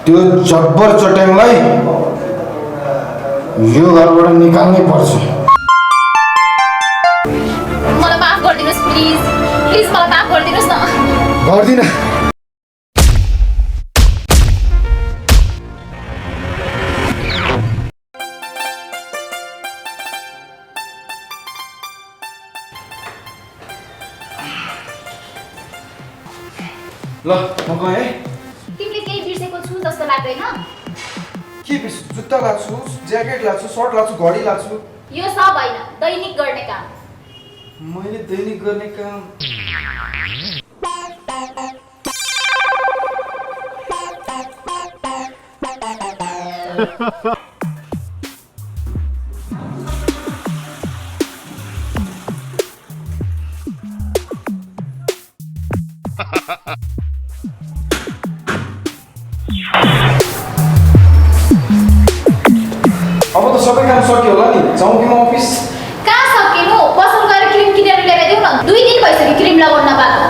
त्यो जब्बर चट्याङलाई यो घरबाट निकाल्नै पर्छ। मलाई माफ गरिदिनुस् प्लिज प्लिज मलाई माफ गरिदिनुस् न। गर्दिन। ल म गएँ है। तिमीले केही बिर्सेको छु जस्तो लाग्दैन। के बिर्स? जुत्ता लाग्छु, ज्याकेट लाग्छु, सर्ट लाग्छु, घडी लाग्छु। यो सब होइन, दैनिक गर्ने काम। मैले दैनिक गर्ने काम अब त सबै काम सक्यो होला नि। जाउँ कि म अफिस? कहाँ सकिनु? पसल गएर क्रिम किनेर ल्याएर देऊ न। 2 दिन भइसक्यो क्रिम लगाउन नपाएको।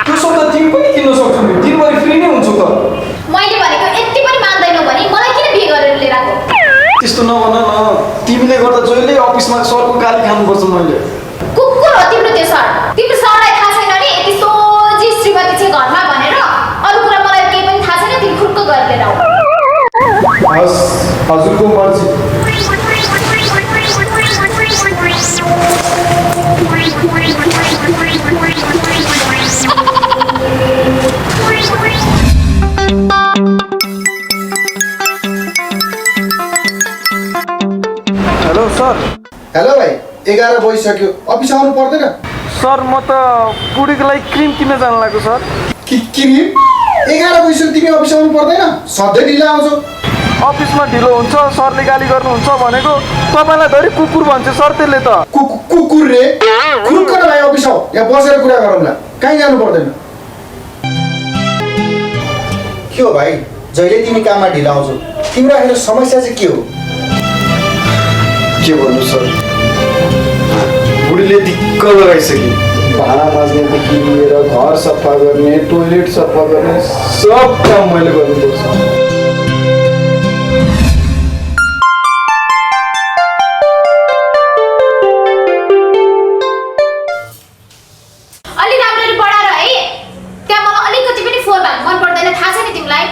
त्यो सब त तिमी पनि किन्न सक्छौ नि। दिनभरि फ्री नै हुन्छौ त। मैले भनेको यति पनि मान्दैनौ भने मलाई किन बिहे गरेर लिएर आएको? त्यस्तो नभन न। तिमीले गर्दा जहिले अफिसमा सरको गाली खानुपर्छ मैले। कुकुर हो तिम्रो त्यो सर। तिम्रो सरलाई थाहा छैन नि यति सोझी श्रीमती छ घरमा भनेर। अरू कुरा मलाई केही पनि थाहा छैन। तिमी खुर्क गरेर लिएर आऊ। हस्, हजुरको मर्जी। Hello sir. हेलो भाइ, 11 बजिसक्यो। अफिस आउनु पर्दैन? सर म त बुढीको लागि क्रिम किन्न जानु लाग्यो सर। क्रिम? 11 बजिसक्यो तिमी अफिस आउनु पर्दैन? सधैँ ढिलो आउँछौ। अफिसमा ढिलो हुन्छ, सरले गाली गर्नुहुन्छ भनेको तपाईँलाई धरि कुकुर भन्छ सर त्यसले त। कुकुर रे? खुर्क न भाइ, अफिस आऊ। यहाँ बसेर कुरा गरौँला। कहीँ जानु पर्दैन। के हो भाइ, जहिले तिमी काममा ढिलो आउँछौ? तिम्रो अहिले समस्या चाहिँ के हो? के भन्नु सर, बुढीले दिक्क लगाइसक्यो। भाँडा माझ्नेदेखि लिएर घर सफा गर्ने, टोइलेट सफा गर्ने सब काम मैले गर्नुपर्छ। अलि राम्ररी पढाएर है। त्यहाँ मलाई अलिकति पनि फोहोर भएको मन पर्दैन, थाहा छ नि तिमीलाई।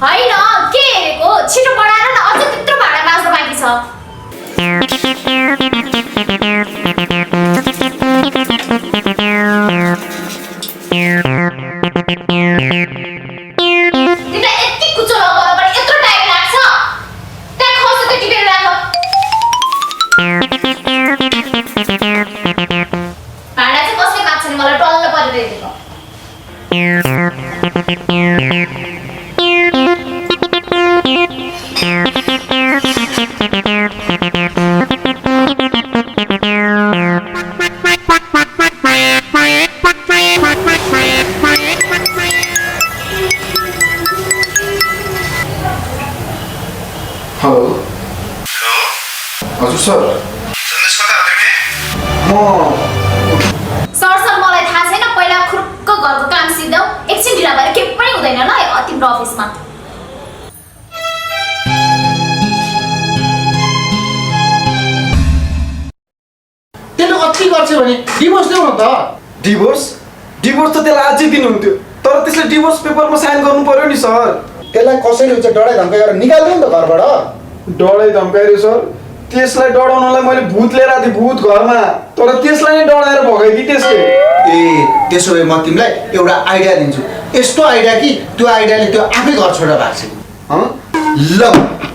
होइन के हेरेको? छिटो पढाएर न, अझ त्यत्रो भाडा माझ्नु बाँकी छ। तिमीलाई यति कुचो लगाउन पनि यत्रो टाइम लाग्छ? त्यहाँ खस त्यो टिपेर राख। भाडा चाहिँ कसले माग्छ नि? मलाई डल्ल परेर दिनु। हेलो। हजुर सर। म सर मलाई थाहा छैन। पहिला खुर्क घरको काम सिद्धौ। एकछिन ढिला भएर केही पनि हुँदैन ल तिम्रो अफिसमा। त्यसले अति गर्छ भने डिभोर्स देऊ न त। डिभोर्स? डिभोर्स त त्यसलाई अझै दिनुहुन्थ्यो, तर त्यसले डिभोर्स पेपरमा साइन गर्नु पर्यो नि सर। त्यसलाई कसरी हुन्छ? डढाइ धम्काइ गरेर निकाल्नु नि त घरबाट। डढाइ धम्काइदियो सर। त्यसलाई डढाउनलाई मैले भूत लिएर आएको थिएँ, भूत घरमा। तर त्यसलाई नै डढाएर भगाइदिएँ त्यसले। ए, त्यसो भए म तिमीलाई एउटा आइडिया दिन्छु। यस्तो आइडिया कि त्यो आइडियाले त्यो आफै घर छोडेर भाग्छ। ल,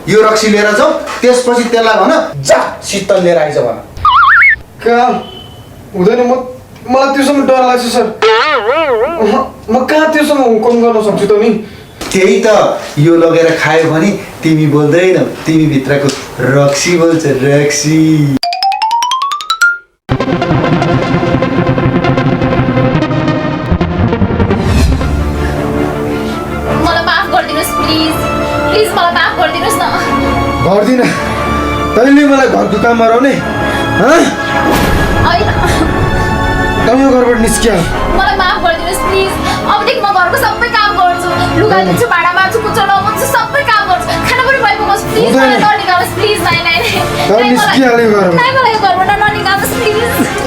यो रक्सी लिएर जाऊ। त्यसपछि त्यसलाई भन जा शीतल लिएर आइज भन। कहाँ हुँदैन। मलाई त्योसँग डर लाग्छ सर। म कहाँ त्योसँग हुकुम गर्न सक्छु त नि? त्यही त, यो लगेर खायो भने तिमी बोल्दैनौ, तिमी भित्रको रक्सी बोल्छ, रक्सी। मलाई माफ गरिदिनुस् प्लिज प्लिज मलाई माफ गरिदिनुहोस् न। गर्दिनँ। तैँले मलाई घरको काम गराउने होइन तँ यो घरबाट निस्किया। मलाई माफ गरिदिनुहोस् प्लिज। अबदेखि म घरको सबै काम गर्छु, लुगा धुन्छु, भाँडा माझ्छु, कुचो लगाउँछु, सबै काम गर्छु। खाना पनि भइपुगोस् प्लिज, मलाई ननिकालोस् प्लिज। नाइ निस्किहाल्यो घरबाट। मलाई यो घरबाट ननिकालोस् प्लिज।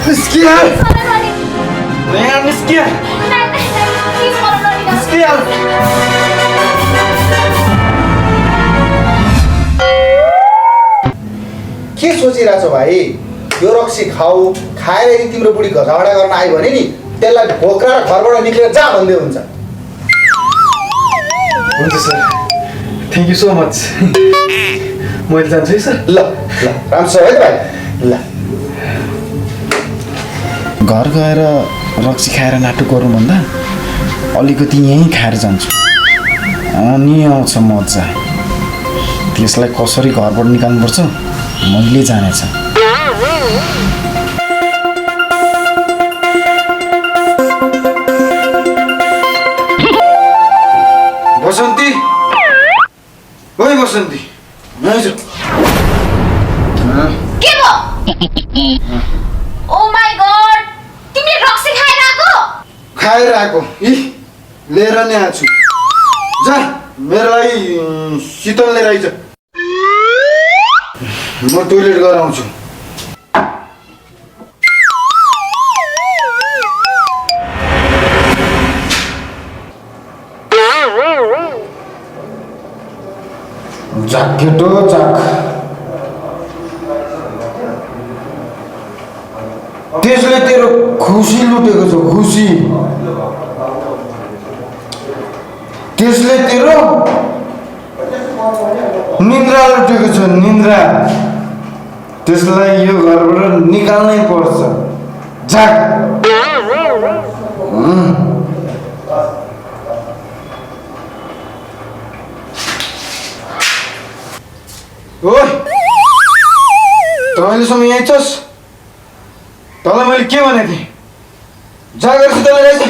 निस्किहाल। यहाँ निस्किया प्लिज मलाई ननिकालोस्। निस्किहाल। के सोचिरहेछ भाइ? यो रक्सी खाऊ, खाएर यदि तिम्रो बुढी झगडा गर्न आयो भने नि त्यसलाई भोक्रा र घरबाट निक्लेर जा भन्दै हुन्छ। हुन्छ sir, thank you so much. मैले जान्छु है सर। ल ल राम्रो है भाइ। ल घर गएर रक्सी खाएर नाटक गरौँ भन्दा अलिकति यहीँ खाएर जान्छु, अनि आउँछ मजा। त्यसलाई कसरी घरबाट निकाल्नुपर्छ मैले जानेछ। बसन्ती, ओइ बसन्ती, आइज। के भयो? ओ माय गॉड, तिमीले रक्सी खाएर आको? खाएर आएको लिएर नै आएको छु। जा मेरो लागि शीतल लिएर आइज, म टोइलेट गएर आउँछु। जाकेटो जाक, त्यसले तेरो खुसी लुटेको छ। खुसी त्यसले तेरो निन्द्रा लुटेको छ। निन्द्रा त्यसलाई यो घरबाट निकाल्नै पर्छ। जाक। ओइ तैँलेसम्म यहीँ छस्? तँलाई मैले के भनेको थिएँ? जा गएर शीतल लिएर आइज।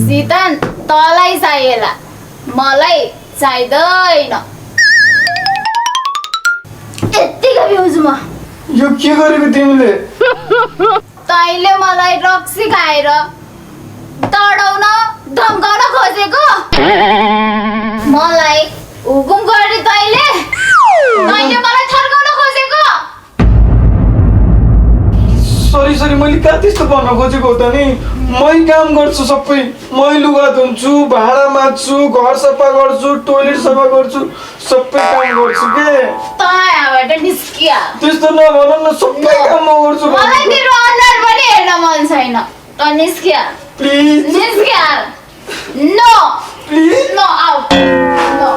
शीतल तँलाई चाहिएला, मलाई चाहिँदैन। यत्तिकै पिउँछु म। यो के गरेको तिमीले? तैँले मलाई रक्सी खाएर तडाउन धम्काउन खोजेको। मलाई हुकुम गर्ने तैँले मलाई थर्काउन खोजेको। सरी सरी, मैले कहाँ त्यस्तो भन्न खोजेको हो त नि। मै काम गर्छु सबै, मै लुगा धुन्छु, भाँडा माझ्छु, घर सफा गर्छु, टोइलेट सफा गर्छु, सबै काम गर्छु के। तँ यहाँबाट निस्किया। त्यस्तो नभन न, सबै काम म गर्छु। मलाई तेरो अनुहार पनि हेर्न मन छैन। तँ निस्किया प्लिज निस्किया। No please no out no.